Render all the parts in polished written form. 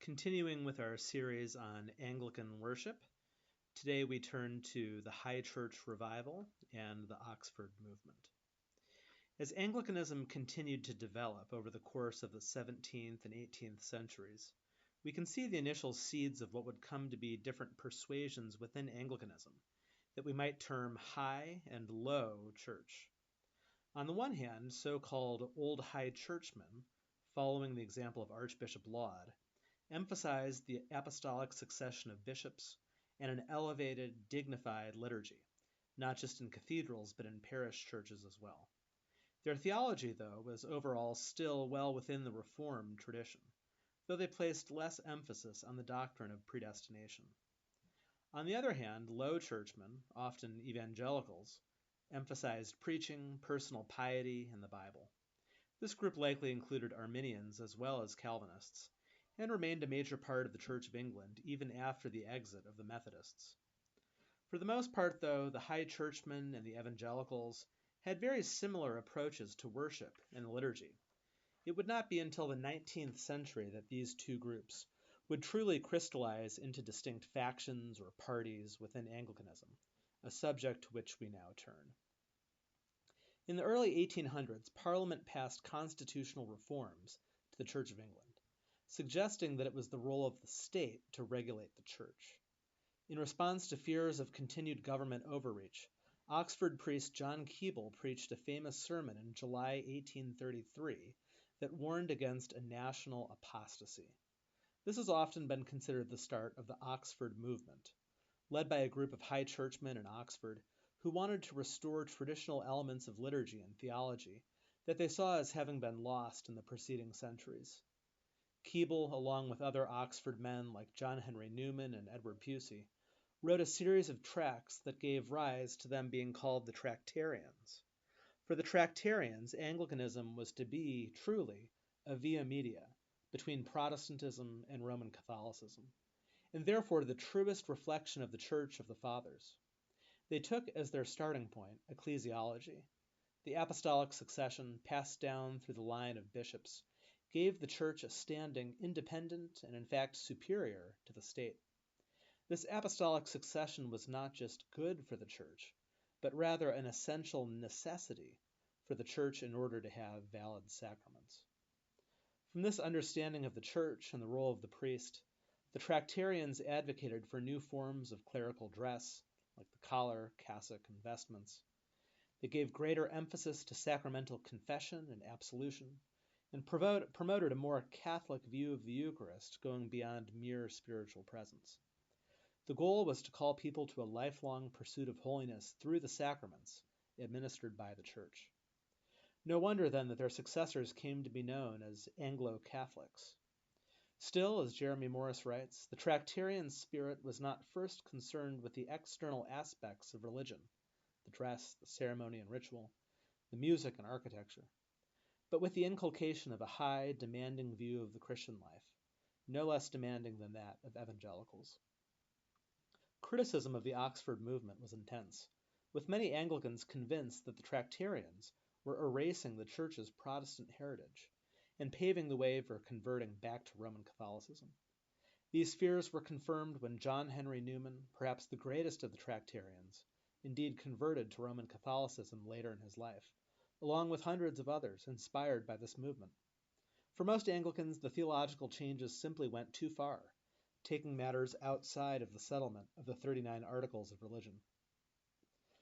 Continuing with our series on Anglican worship, today we turn to the High Church Revival and the Oxford Movement. As Anglicanism continued to develop over the course of the 17th and 18th centuries, we can see the initial seeds of what would come to be different persuasions within Anglicanism that we might term high and low church. On the one hand, so-called Old High Churchmen, following the example of Archbishop Laud, emphasized the apostolic succession of bishops and an elevated, dignified liturgy, not just in cathedrals but in parish churches as well. Their theology, though, was overall still well within the Reformed tradition, though they placed less emphasis on the doctrine of predestination. On the other hand, low churchmen, often evangelicals, emphasized preaching, personal piety, and the Bible. This group likely included Arminians as well as Calvinists, and remained a major part of the Church of England even after the exit of the Methodists. For the most part, though, the High Churchmen and the Evangelicals had very similar approaches to worship and liturgy. It would not be until the 19th century that these two groups would truly crystallize into distinct factions or parties within Anglicanism, a subject to which we now turn. In the early 1800s, Parliament passed constitutional reforms to the Church of England, suggesting that it was the role of the state to regulate the church. In response to fears of continued government overreach, Oxford priest John Keble preached a famous sermon in July 1833 that warned against a national apostasy. This has often been considered the start of the Oxford movement, led by a group of high churchmen in Oxford who wanted to restore traditional elements of liturgy and theology that they saw as having been lost in the preceding centuries. Keble, along with other Oxford men like John Henry Newman and Edward Pusey, wrote a series of tracts that gave rise to them being called the Tractarians. For the Tractarians, Anglicanism was to be, truly, a via media between Protestantism and Roman Catholicism, and therefore the truest reflection of the Church of the Fathers. They took as their starting point ecclesiology. The apostolic succession, passed down through the line of bishops, gave the Church a standing independent and in fact superior to the state. This apostolic succession was not just good for the Church, but rather an essential necessity for the Church in order to have valid sacraments. From this understanding of the Church and the role of the priest, the Tractarians advocated for new forms of clerical dress, like the collar, cassock, and vestments. They gave greater emphasis to sacramental confession and absolution, and promoted a more Catholic view of the Eucharist, going beyond mere spiritual presence. The goal was to call people to a lifelong pursuit of holiness through the sacraments administered by the Church. No wonder, then, that their successors came to be known as Anglo-Catholics. Still, as Jeremy Morris writes, the Tractarian spirit was not first concerned with the external aspects of religion, the dress, the ceremony and ritual, the music and architecture, but with the inculcation of a high, demanding view of the Christian life, no less demanding than that of evangelicals. Criticism of the Oxford movement was intense, with many Anglicans convinced that the Tractarians were erasing the Church's Protestant heritage and paving the way for converting back to Roman Catholicism. These fears were confirmed when John Henry Newman, perhaps the greatest of the Tractarians, indeed converted to Roman Catholicism later in his life, along with hundreds of others inspired by this movement. For most Anglicans, the theological changes simply went too far, taking matters outside of the settlement of the 39 Articles of Religion.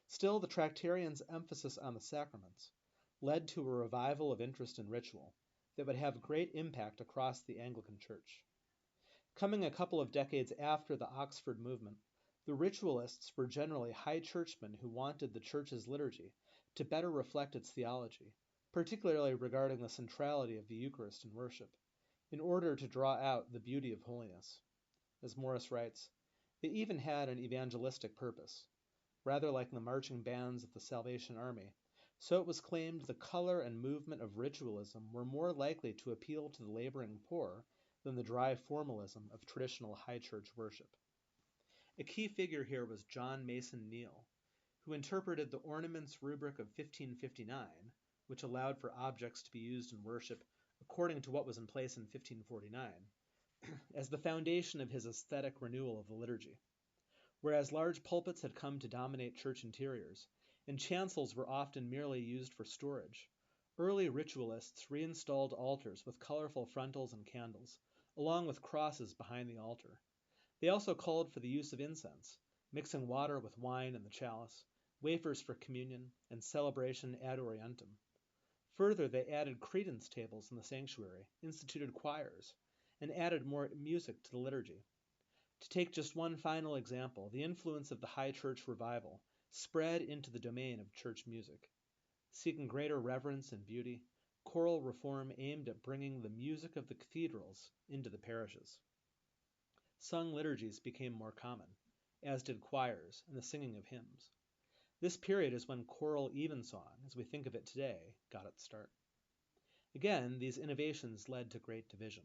Still, the Tractarians' emphasis on the sacraments led to a revival of interest in ritual that would have great impact across the Anglican Church. Coming a couple of decades after the Oxford movement, the ritualists were generally high churchmen who wanted the Church's liturgy to better reflect its theology, particularly regarding the centrality of the Eucharist in worship, in order to draw out the beauty of holiness. As Morris writes, they even had an evangelistic purpose. Rather like the marching bands of the Salvation Army, so it was claimed the color and movement of ritualism were more likely to appeal to the laboring poor than the dry formalism of traditional high church worship. A key figure here was John Mason Neale, who interpreted the Ornaments Rubric of 1559, which allowed for objects to be used in worship according to what was in place in 1549, as the foundation of his aesthetic renewal of the liturgy. Whereas large pulpits had come to dominate church interiors, and chancels were often merely used for storage, early ritualists reinstalled altars with colorful frontals and candles, along with crosses behind the altar. They also called for the use of incense, mixing water with wine in the chalice, wafers for communion, and celebration ad orientem. Further, they added credence tables in the sanctuary, instituted choirs, and added more music to the liturgy. To take just one final example, the influence of the High Church revival spread into the domain of church music. Seeking greater reverence and beauty, choral reform aimed at bringing the music of the cathedrals into the parishes. Sung liturgies became more common, as did choirs and the singing of hymns. This period is when choral evensong, as we think of it today, got its start. Again, these innovations led to great division.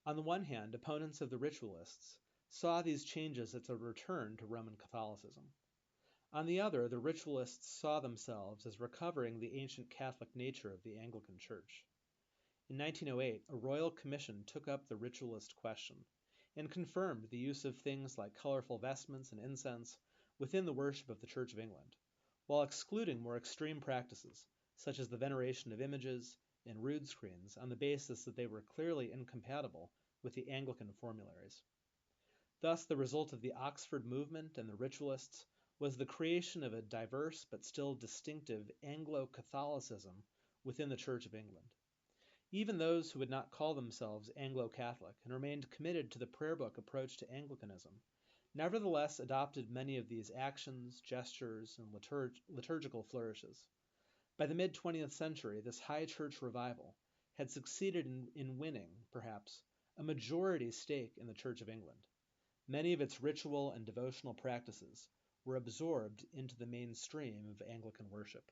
On the one hand, opponents of the Ritualists saw these changes as a return to Roman Catholicism. On the other, the Ritualists saw themselves as recovering the ancient Catholic nature of the Anglican Church. In 1908, a royal commission took up the Ritualist question and confirmed the use of things like colorful vestments and incense within the worship of the Church of England, while excluding more extreme practices, such as the veneration of images and rood screens, on the basis that they were clearly incompatible with the Anglican formularies. Thus, the result of the Oxford movement and the Ritualists was the creation of a diverse but still distinctive Anglo-Catholicism within the Church of England. Even those who would not call themselves Anglo-Catholic and remained committed to the prayer book approach to Anglicanism, nevertheless adopted many of these actions, gestures, and liturgical flourishes. By the mid-20th century, this High Church revival had succeeded in winning, perhaps, a majority stake in the Church of England. Many of its ritual and devotional practices were absorbed into the mainstream of Anglican worship.